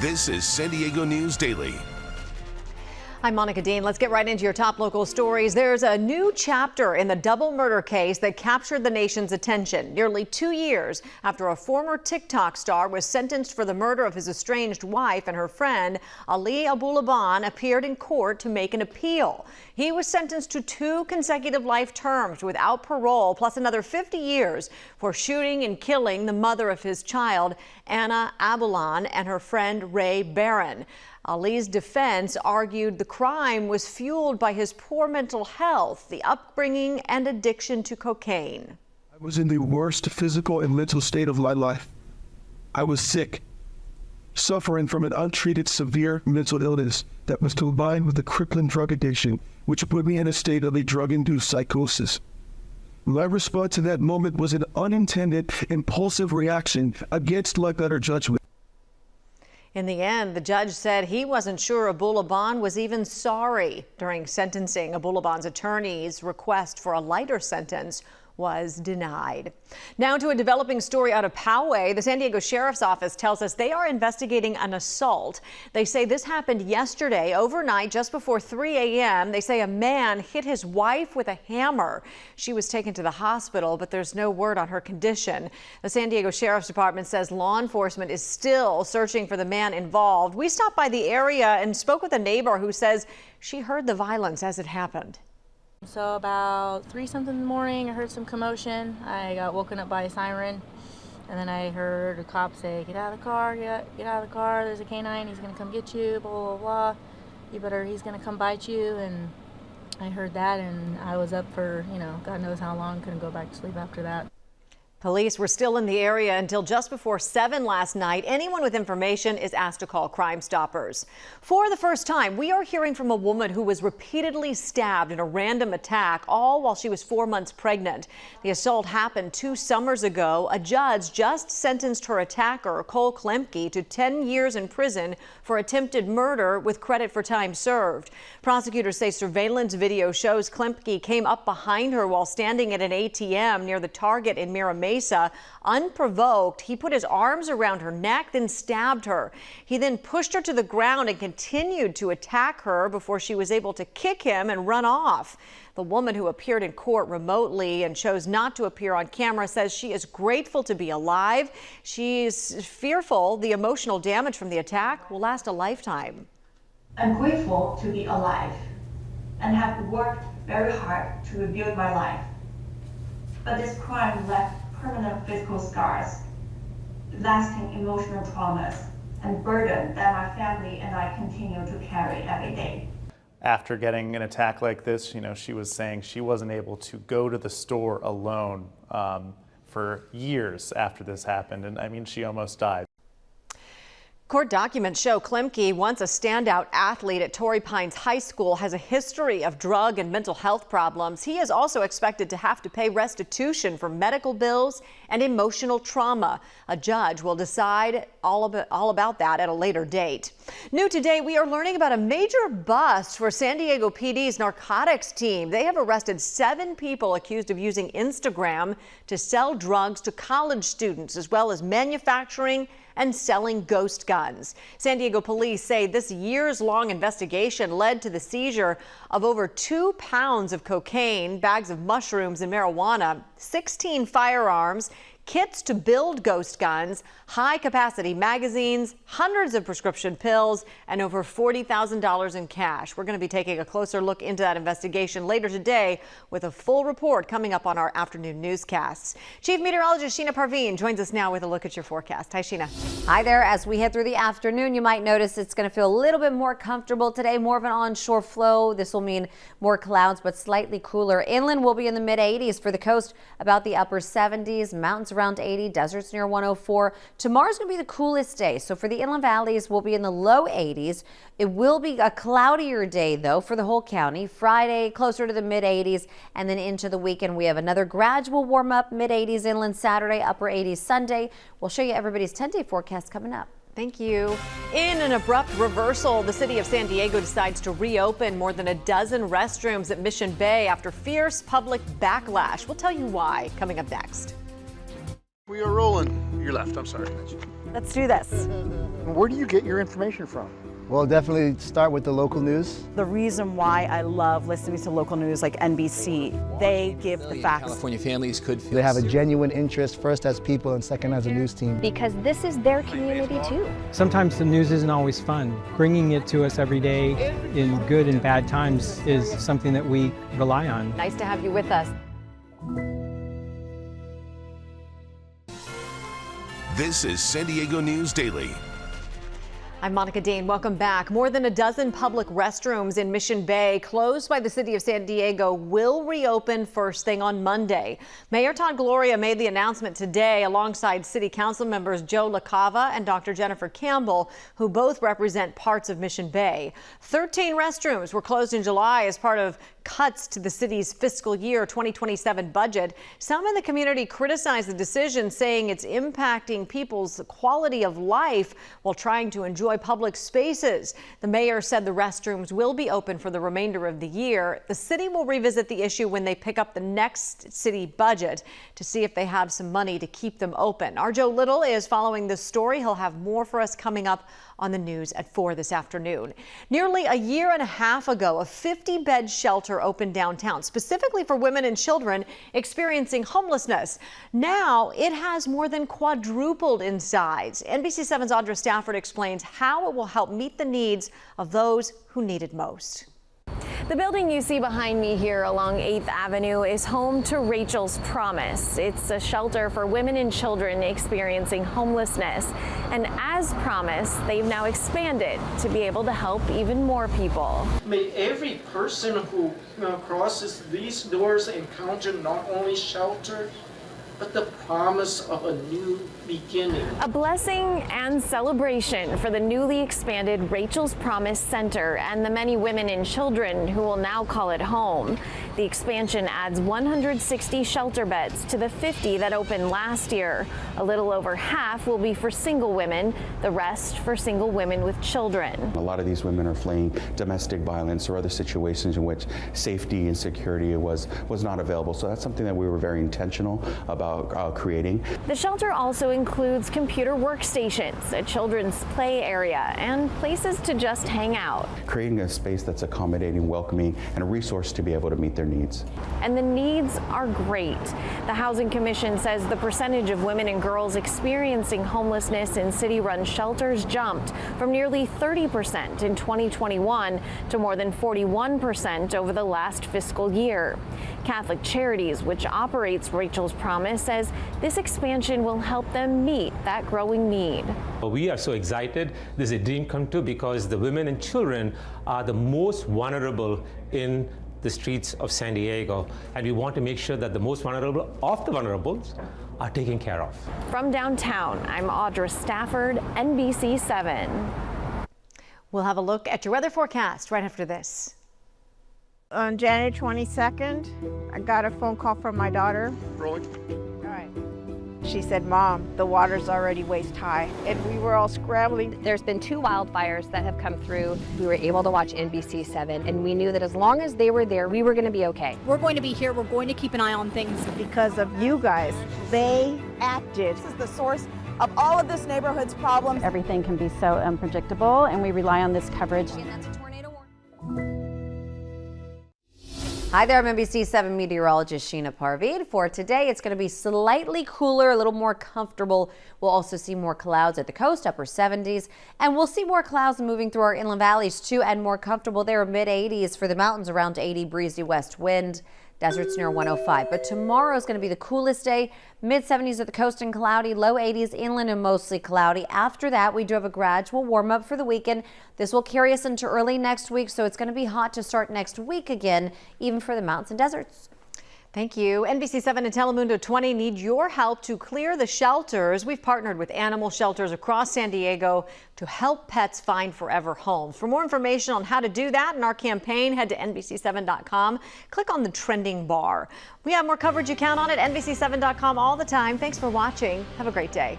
This is San Diego News Daily. I'm Monica Dean. Let's get right into your top local stories. There's a new chapter in the double murder case that captured the nation's attention nearly 2 years after a former TikTok star was sentenced for the murder of his estranged wife and her friend. Ali Abulaban appeared in court to make an appeal. He was sentenced to 2 consecutive life terms without parole, plus another 50 years for shooting and killing the mother of his child, Anna Abulaban, and her friend Ray Barron. Ali's defense argued the crime was fueled by his poor mental health, the upbringing, and addiction to cocaine. I was in the worst physical and mental state of my life. I was sick, suffering from an untreated severe mental illness that was combined with a crippling drug addiction, which put me in a state of a drug-induced psychosis. My response to that moment was an unintended, impulsive reaction against my better judgment. In the end, the judge said he wasn't sure Abulaban was even sorry. During sentencing, Abulaban's attorney's request for a lighter sentence was denied. Now to a developing story out of Poway. The San Diego Sheriff's Office tells us they are investigating an assault. They say this happened yesterday overnight just before 3 a.m. They say a man hit his wife with a hammer. She was taken to the hospital, but there's no word on her condition. The San Diego Sheriff's Department says law enforcement is still searching for the man involved. We stopped by the area and spoke with a neighbor who says she heard the violence as it happened. So about 3-something in the morning, I heard some commotion. I got woken up by a siren, and then I heard a cop say, "Get out of the car, get out of the car, there's a canine, he's gonna come get you, blah, blah, blah. He's gonna come bite you." And I heard that, and I was up for, God knows how long, couldn't go back to sleep after that. Police were still in the area until just before 7 last night. Anyone with information is asked to call Crime Stoppers. For the first time, we are hearing from a woman who was repeatedly stabbed in a random attack, all while she was 4 months pregnant. The assault happened 2 summers ago. A judge just sentenced her attacker, Cole Klemke, to 10 years in prison for attempted murder with credit for time served. Prosecutors say surveillance video shows Klemke came up behind her while standing at an ATM near the Target in Murrow Award. Unprovoked, he put his arms around her neck, then stabbed her. He then pushed her to the ground and continued to attack her before she was able to kick him and run off. The woman, who appeared in court remotely and chose not to appear on camera, says she is grateful to be alive. She's fearful the emotional damage from the attack will last a lifetime. I'm grateful to be alive and have worked very hard to rebuild my life. But this crime left permanent physical scars, lasting emotional traumas, and burden that my family and I continue to carry every day. After getting an attack like this, she was saying she wasn't able to go to the store alone for years after this happened. And she almost died. Court documents show Klemke, once a standout athlete at Torrey Pines High School, has a history of drug and mental health problems. He is also expected to have to pay restitution for medical bills and emotional trauma. A judge will decide all about that at a later date. New today, we are learning about a major bust for San Diego PD's narcotics team. They have arrested 7 people accused of using Instagram to sell drugs to college students, as well as manufacturing and selling ghost guns. San Diego police say this years-long investigation led to the seizure of over 2 pounds of cocaine, bags of mushrooms and marijuana, 16 firearms, kits to build ghost guns, high-capacity magazines, hundreds of prescription pills, and over $40,000 in cash. We're going to be taking a closer look into that investigation later today with a full report coming up on our afternoon newscasts. Chief Meteorologist Sheena Parveen joins us now with a look at your forecast. Hi, Sheena. Hi there. As we head through the afternoon, you might notice it's going to feel a little bit more comfortable today, more of an onshore flow. This will mean more clouds, but slightly cooler. Inland will be in the mid-80s. For the coast, about the upper 70s, mountains around 80, deserts near 104. Tomorrow's going to be the coolest day. So for the inland valleys, we'll be in the low 80s. It will be a cloudier day, though, for the whole county. Friday, closer to the mid-80s, and then into the weekend, we have another gradual warm up, mid-80s inland Saturday, upper 80s Sunday. We'll show you everybody's 10-day forecast coming up. Thank you. In an abrupt reversal, the city of San Diego decides to reopen more than a dozen restrooms at Mission Bay after fierce public backlash. We'll tell you why coming up next. We are rolling. Your left, I'm sorry. Let's do this. Where do you get your information from? Well, definitely start with the local news. The reason why I love listening to local news like NBC, they give the facts. California families could feel They have a genuine interest, first as people and second as a news team. Because this is their community too. Sometimes the news isn't always fun. Bringing it to us every day in good and bad times is something that we rely on. Nice to have you with us. This is San Diego News Daily. I'm Monica Dean. Welcome back. More than a dozen public restrooms in Mission Bay closed by the city of San Diego will reopen first thing on Monday. Mayor Todd Gloria made the announcement today alongside city council members Joe LaCava and Dr. Jennifer Campbell, who both represent parts of Mission Bay. 13 restrooms were closed in July as part of cuts to the city's fiscal year 2027 budget. Some in the community criticize the decision, saying it's impacting people's quality of life while trying to enjoy public spaces. The mayor said the restrooms will be open for the remainder of the year. The city will revisit the issue when they pick up the next city budget to see if they have some money to keep them open. Our Joe Little is following this story. He'll have more for us coming up on the news at 4 this afternoon. Nearly a year and a half ago, a 50-bed shelter opened downtown, specifically for women and children experiencing homelessness. Now it has more than quadrupled in size. NBC7's Audra Stafford explains how it will help meet the needs of those who need it most. The building you see behind me here along 8th Avenue is home to Rachel's Promise. It's a shelter for women and children experiencing homelessness. And as promised, they've now expanded to be able to help even more people. May every person who crosses these doors encounter not only shelter, but the promise of a new beginning. A blessing and celebration for the newly expanded Rachel's Promise Center and the many women and children who will now call it home. The expansion adds 160 shelter beds to the 50 that opened last year. A little over half will be for single women, the rest for single women with children. A lot of these women are fleeing domestic violence or other situations in which safety and security was not available. So that's something that we were very intentional about creating. The shelter also includes computer workstations, a children's play area, and places to just hang out. Creating a space that's accommodating, welcoming, and a resource to be able to meet their needs. And the needs are great. The Housing Commission says the percentage of women and girls experiencing homelessness in city-run shelters jumped from nearly 30% in 2021 to more than 41% over the last fiscal year. Catholic Charities, which operates Rachel's Promise, says this expansion will help them meet that growing need. We are so excited. This is a dream come true because the women and children are the most vulnerable in the streets of San Diego, and we want to make sure that the most vulnerable of the vulnerables are taken care of. From downtown, I'm Audra Stafford, NBC7. We'll have a look at your weather forecast right after this. On January 22nd, I got a phone call from my daughter. Rolling. All right. She said, Mom, the water's already waist high. And we were all scrambling. There's been 2 wildfires that have come through. We were able to watch NBC7, and we knew that as long as they were there, we were going to be okay. We're going to be here. We're going to keep an eye on things. Because of you guys, they acted. This is the source of all of this neighborhood's problems. Everything can be so unpredictable, and we rely on this coverage. And that's a tornado warning. Hi there, I'm NBC7 meteorologist Sheena Parveed. For today, it's going to be slightly cooler, a little more comfortable. We'll also see more clouds at the coast, upper 70s, and we'll see more clouds moving through our inland valleys too, and more comfortable there, mid 80s for the mountains, around 80, breezy west wind. Deserts near 105. But tomorrow is going to be the coolest day. Mid 70s at the coast and cloudy, low 80s inland and mostly cloudy. After that, we do have a gradual warm up for the weekend. This will carry us into early next week, so it's going to be hot to start next week again, even for the mountains and deserts. Thank you. NBC7 and Telemundo 20 need your help to clear the shelters. We've partnered with animal shelters across San Diego to help pets find forever homes. For more information on how to do that in our campaign, head to NBC7.com. Click on the trending bar. We have more coverage you count on at NBC7.com all the time. Thanks for watching. Have a great day.